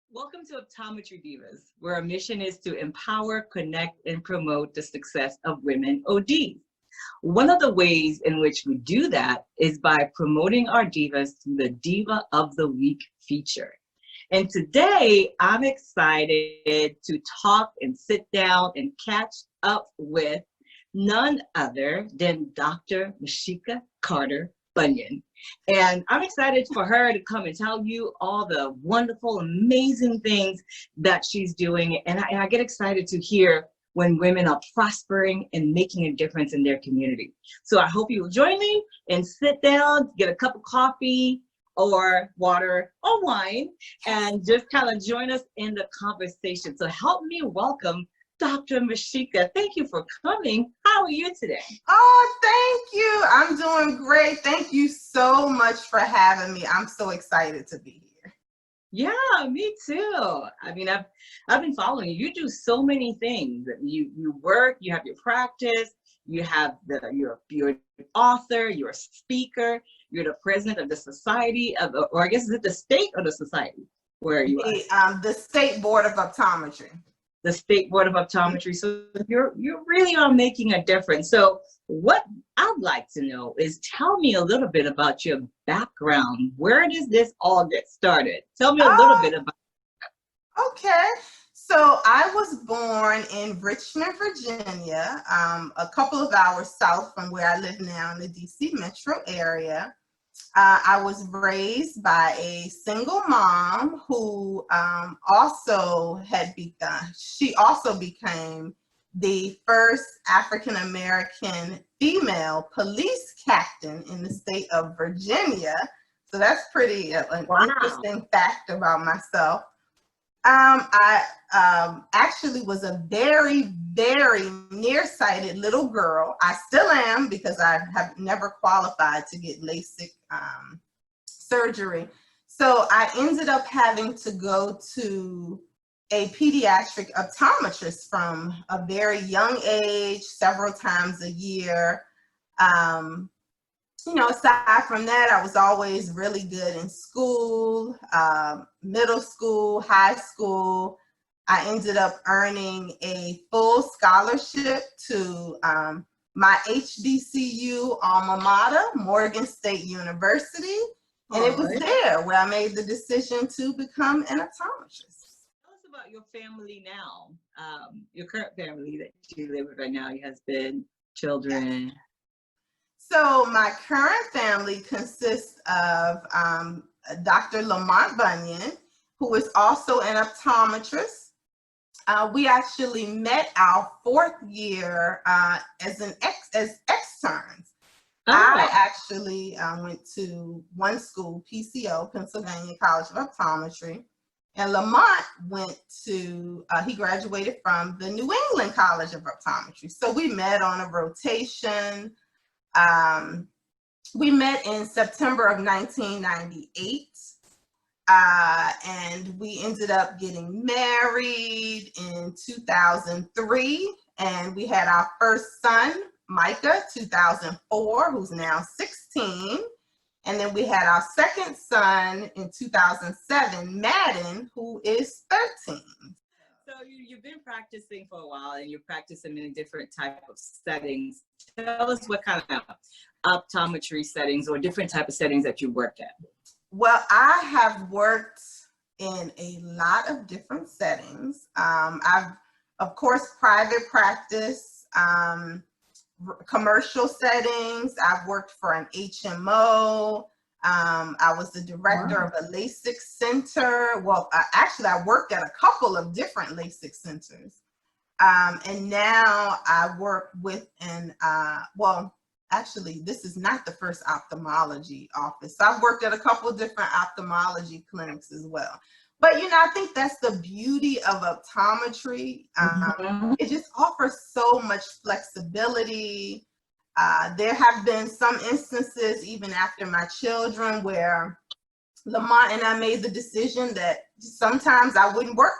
Welcome to Optometry Divas, where our mission is to empower, connect, and promote the success of women ODs. One of the ways in which we do that is by promoting our divas through the Diva of the Week feature. And today, I'm excited to talk and sit down and catch up with none other than Dr. Mesheca Bunyon. And I'm excited for her to come and tell you all the wonderful, amazing things that she's doing. And I get excited to hear when women are prospering and making a difference in their community. So I hope you will join me and sit down, get a cup of coffee or water or wine, and just kind of join us in the conversation. So help me welcome Dr. Mesheca. Thank you for coming. How are you today? Oh, thank you. I'm doing great. Thank you so much for having me. I'm so excited to be here. Yeah, me too. I mean, I've been following you. You do so many things. You work, you have your practice, you have you're an author, you're a speaker, you're the president of the society of, or I guess is it the state or the society where you are? The State Board of Optometry. The State Board of Optometry. So you really are making a difference. So what I'd like to know is, tell me a little bit about your background. Where does this all get started? Tell me a little bit about it. Okay. So I was born in Richmond, Virginia, a couple of hours south from where I live now in the DC metro area. I was raised by a single mom who also became the first African-American female police captain in the state of Virginia. So that's pretty interesting fact about myself. I actually was a very, very nearsighted little girl. I still am, because I have never qualified to get LASIK surgery. So I ended up having to go to a pediatric optometrist from a very young age, several times a year. Aside from that, I was always really good in school, middle school, high school. I ended up earning a full scholarship to my HBCU alma mater, Morgan State University. And it was there where I made the decision to become an optometrist. Tell us about your family now, your current family that you live with right now, your husband, children. So my current family consists of Dr. Lamont Bunyon, who is also an optometrist. We actually met our fourth year as externs. I actually went to one school, PCO, Pennsylvania College of Optometry, and Lamont he graduated from the New England College of Optometry. So we met on a rotation. We met in September of 1998, and we ended up getting married in 2003, and we had our first son, Micah, 2004, who's now 16, and then we had our second son in 2007, Madden, who is 13. So you've been practicing for a while, and you're practicing in different type of settings. Tell us what kind of optometry settings or different type of settings that you worked at. Well, I have worked in a lot of different settings. I've, of course, private practice, commercial settings. I've worked for an HMO. I was the director of a LASIK center. Well, actually, I worked at a couple of different LASIK centers. And now I work with actually, this is not the first ophthalmology office. I've worked at a couple of different ophthalmology clinics as well. But, I think that's the beauty of optometry. It just offers so much flexibility. There have been some instances, even after my children, where Lamont and I made the decision that sometimes I wouldn't work.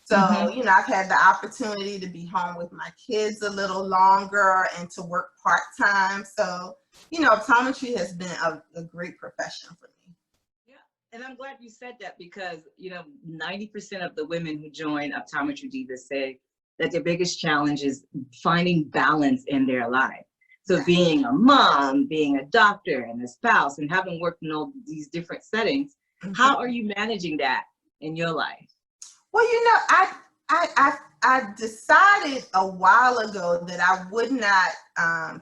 So, I've had the opportunity to be home with my kids a little longer and to work part-time. So, optometry has been a great profession for me. Yeah. And I'm glad you said that because, 90% of the women who join Optometry Diva say that their biggest challenge is finding balance in their life. So being a mom, being a doctor and a spouse, and having worked in all these different settings, how are you managing that in your life? Well, I decided a while ago that I would not,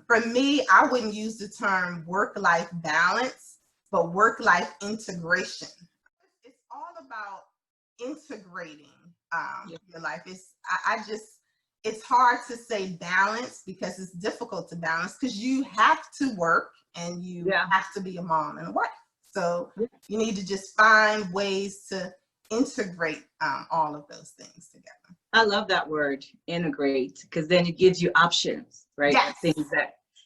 for me, I wouldn't use the term work-life balance, but work-life integration. It's all about integrating your life. It's hard to say balance because it's difficult to balance because you have to work and you have to be a mom and a wife. So you need to just find ways to integrate all of those things together. I love that word, integrate, because then it gives you options, right? Yes.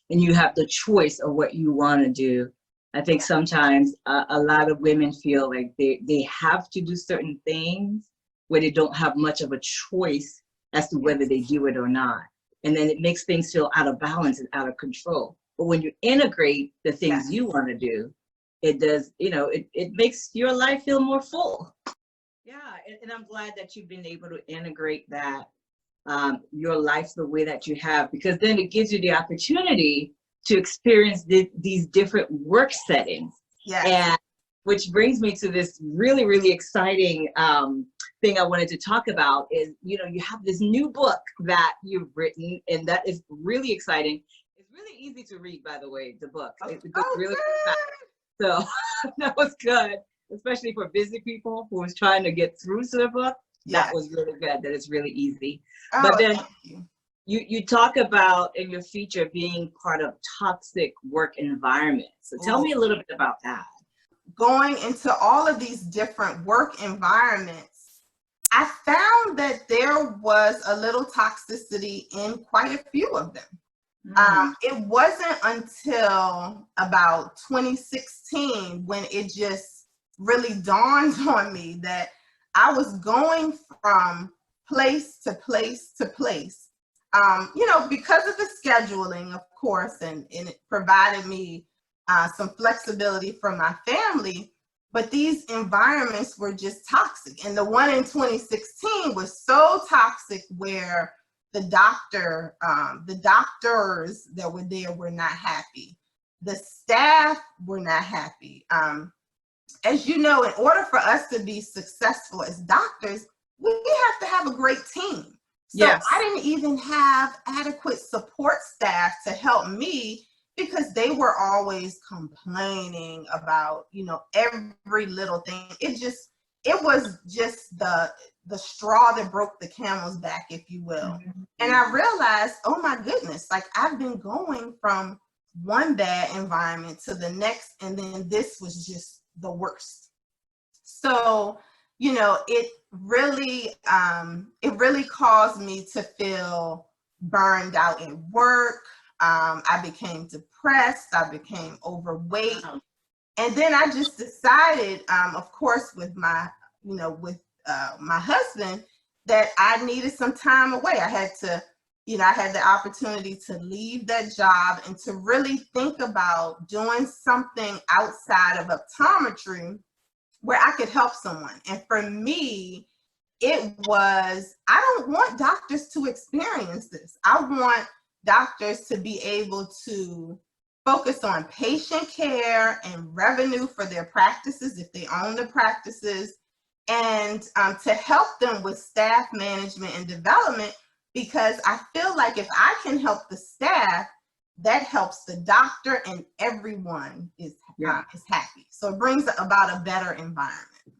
And you have the choice of what you want to do. I think sometimes a lot of women feel like they have to do certain things where they don't have much of a choice as to whether they do it or not. And then it makes things feel out of balance and out of control. But when you integrate the things you want to do, it does, it makes your life feel more full. Yeah, and I'm glad that you've been able to integrate that, your life the way that you have, because then it gives you the opportunity to experience these different work settings. Yes. And which brings me to this really, really exciting thing I wanted to talk about is, you have this new book that you've written, and that is really exciting. It's really easy to read, by the way, the book. It goes really fast. So that was good, especially for busy people who was trying to get through to the book. That was really good, that it's really easy. But then you talk about in your feature being part of toxic work environments. So tell me a little bit about that. Going into all of these different work environments, I found that there was a little toxicity in quite a few of them. It wasn't until about 2016 when it just really dawned on me that I was going from place to place to place, because of the scheduling, of course, and it provided me some flexibility from my family, but these environments were just toxic. And the one in 2016 was so toxic where the doctors that were there were not happy. The staff were not happy. As you know, in order for us to be successful as doctors, we have to have a great team. So I didn't even have adequate support staff to help me because they were always complaining about, every little thing. It was just the straw that broke the camel's back, if you will. And I realized, oh my goodness, like I've been going from one bad environment to the next, and then this was just the worst. So, it really caused me to feel burned out at work. I became depressed. I became overweight. And then I just decided, of course, with my husband, that I needed some time away. I had the opportunity to leave that job and to really think about doing something outside of optometry where I could help someone. And for me, it was, I don't want doctors to experience this. I want doctors to be able to focus on patient care and revenue for their practices if they own the practices, and to help them with staff management and development, because I feel like if I can help the staff, that helps the doctor and everyone is happy. So it brings about a better environment.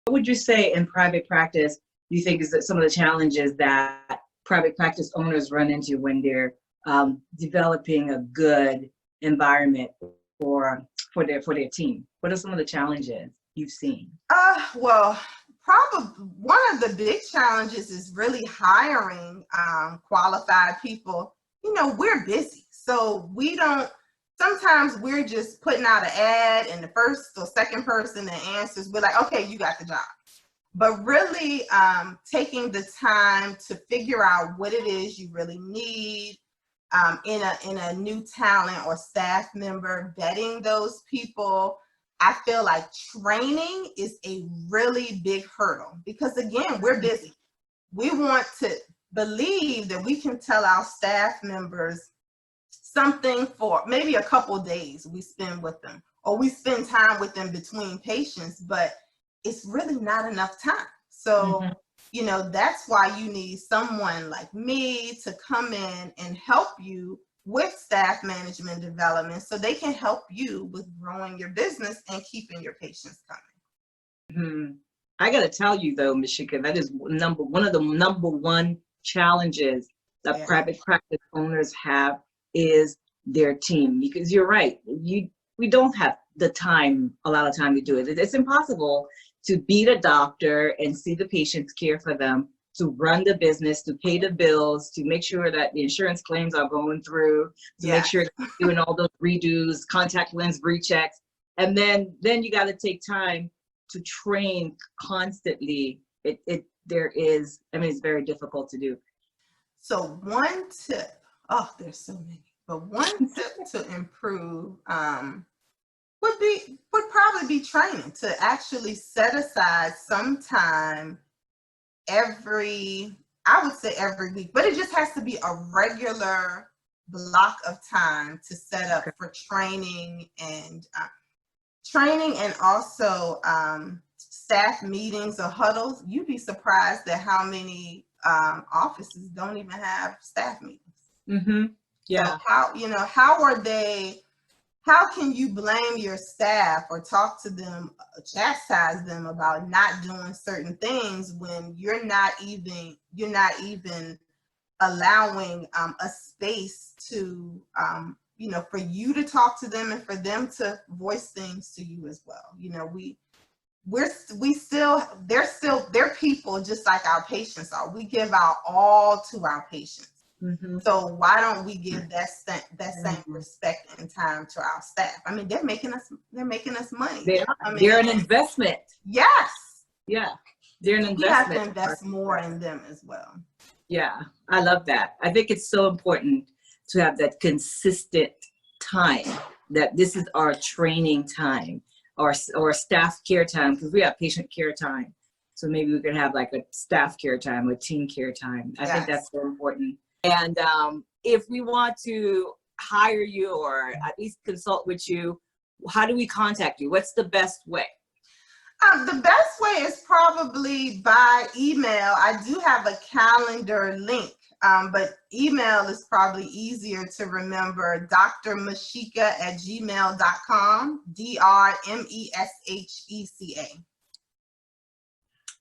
What would you say in private practice you think is that some of the challenges that private practice owners run into when they're developing a good environment for their team? What are some of the challenges you've seen? Well, probably one of the big challenges is really hiring qualified people. We're busy, so sometimes we're just putting out an ad, and the first or second person that answers, we're like, okay, you got the job. But really taking the time to figure out what it is you really need in a new talent or staff member, vetting those people, I feel like training is a really big hurdle because, again, we're busy. We want to believe that we can tell our staff members something for maybe a couple of days we spend with them, or we spend time with them between patients, but it's really not enough time. So, you know, that's why you need someone like me to come in and help you with staff management development so they can help you with growing your business and keeping your patients coming. I got to tell you though, Mesheca, that is one of the number one challenges that private practice owners have is their team, because you're right. We don't have a lot of time to do it. It's impossible to be the doctor and see the patients, care for them, to run the business, to pay the bills, to make sure that the insurance claims are going through, to make sure that you're doing all those redos, contact lens rechecks. And then you got to take time to train constantly. It's very difficult to do. So one tip, there's so many, but one tip to improve would probably be training, to actually set aside some time every week, but it just has to be a regular block of time to set up for training and also staff meetings or huddles. You'd be surprised at how many offices don't even have staff meetings. So how can you blame your staff or talk to them, chastise them about not doing certain things when you're not even allowing a space to for you to talk to them and for them to voice things to you as well. You know, they're people just like our patients are. We give our all to our patients. So why don't we give that same respect and time to our staff? I mean, they're making us money. They're an investment. Yes. Yeah, they're an investment. We have to invest more in them as well. Yeah, I love that. I think it's so important to have that consistent time, that this is our training time or staff care time, because we have patient care time. So maybe we could have like a staff care time, a team care time. I think that's so important. And if we want to hire you or at least consult with you, how do we contact you? What's the best way? The best way is probably by email. I do have a calendar link, but email is probably easier to remember. drmesheca@gmail.com, DRMESHECA.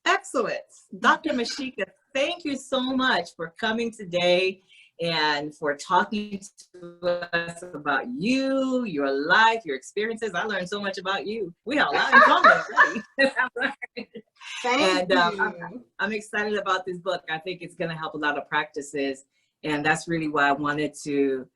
Excellent. Dr. Mesheca, thank you so much for coming today and for talking to us about you, your life, your experiences. I learned so much about you. We have a lot in common, really. Thank you. I'm excited about this book. I think it's going to help a lot of practices. And that's really why I wanted to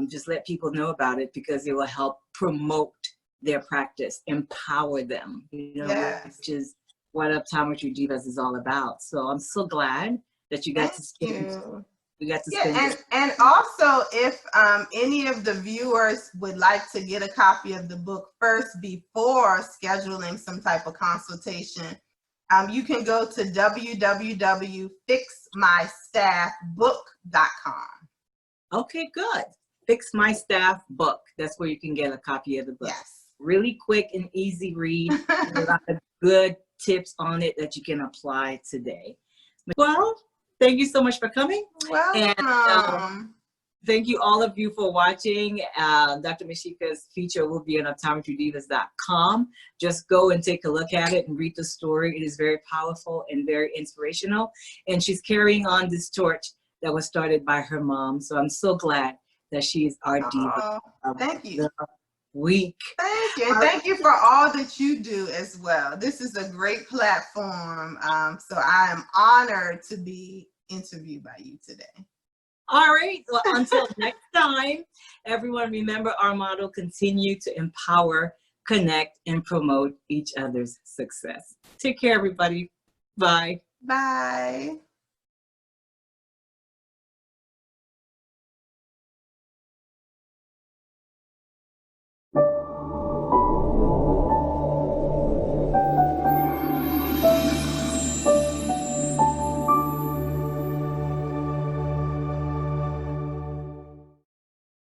just let people know about it, because it will help promote their practice, empower them, which is what Optometry Divas is all about. So I'm so glad that you got to spend. We got to spend. And also, if any of the viewers would like to get a copy of the book first before scheduling some type of consultation, you can go to www.fixmystaffbook.com. Okay, good. Fix My Staff Book. That's where you can get a copy of the book. Yes. Really quick and easy read. A lot of good tips on it that you can apply today. Well, thank you so much for coming. Welcome. And thank you all of you for watching. Dr. Mesheca's feature will be on optometrydivas.com. Just go and take a look at it and read the story. It is very powerful and very inspirational. And she's carrying on this torch that was started by her mom. So I'm so glad that she's our diva. Thank you. Week. Thank you. And thank you for all that you do as well. This is a great platform. So I am honored to be interviewed by you today. All right. Well, until next time, everyone, remember our motto: continue to empower, connect, and promote each other's success. Take care, everybody. Bye. Bye.